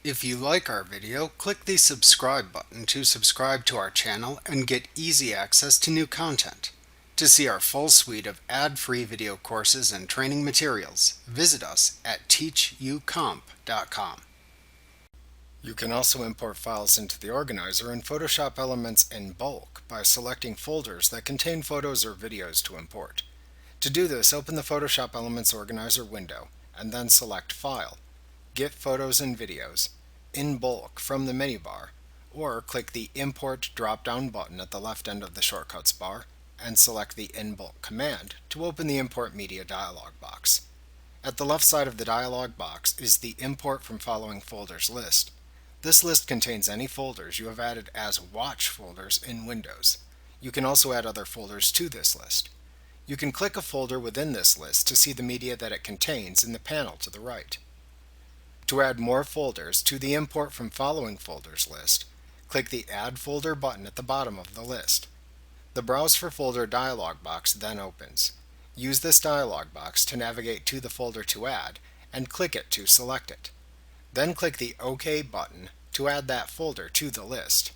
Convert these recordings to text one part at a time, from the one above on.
If you like our video, click the subscribe button to subscribe to our channel and get easy access to new content. To see our full suite of ad-free video courses and training materials, visit us at teachucomp.com. You can also import files into the organizer in Photoshop Elements in bulk by selecting folders that contain photos or videos to import. To do this, open the Photoshop Elements Organizer window and then select File, Get Photos and Videos, in bulk from the menu bar, or click the Import drop-down button at the left end of the Shortcuts bar and select the In Bulk command to open the Import Media dialog box. At the left side of the dialog box is the Import from Following Folders list. This list contains any folders you have added as Watch folders in Windows. You can also add other folders to this list. You can click a folder within this list to see the media that it contains in the panel to the right. To add more folders to the Import from Following Folders list, click the Add Folder button at the bottom of the list. The Browse for Folder dialog box then opens. Use this dialog box to navigate to the folder to add and click it to select it. Then click the OK button to add that folder to the list.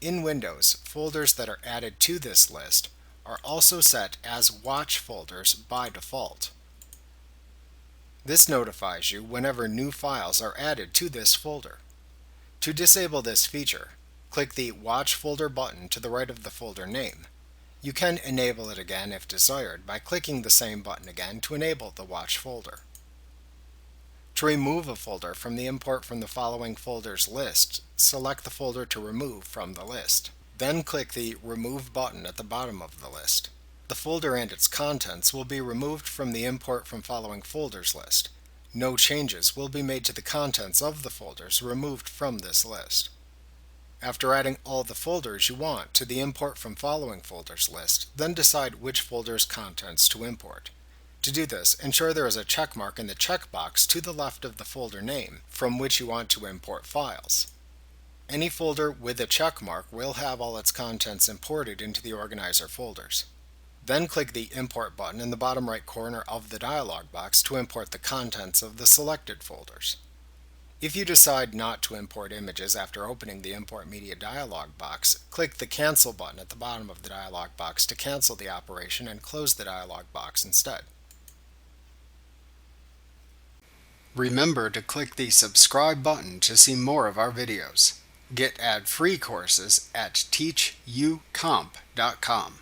In Windows, folders that are added to this list are also set as Watch folders by default. This notifies you whenever new files are added to this folder. To disable this feature, click the Watch Folder button to the right of the folder name. You can enable it again if desired by clicking the same button again to enable the Watch folder. To remove a folder from the Import from the Following Folders list, select the folder to remove from the list. Then click the Remove button at the bottom of the list. The folder and its contents will be removed from the Import from Following Folders list. No changes will be made to the contents of the folders removed from this list. After adding all the folders you want to the Import from Following Folders list, then decide which folder's contents to import. To do this, ensure there is a check mark in the checkbox to the left of the folder name from which you want to import files. Any folder with a check mark will have all its contents imported into the organizer folders. Then click the Import button in the bottom right corner of the dialog box to import the contents of the selected folders. If you decide not to import images after opening the Import Media dialog box, click the Cancel button at the bottom of the dialog box to cancel the operation and close the dialog box instead. Remember to click the subscribe button to see more of our videos. Get ad-free courses at teachucomp.com.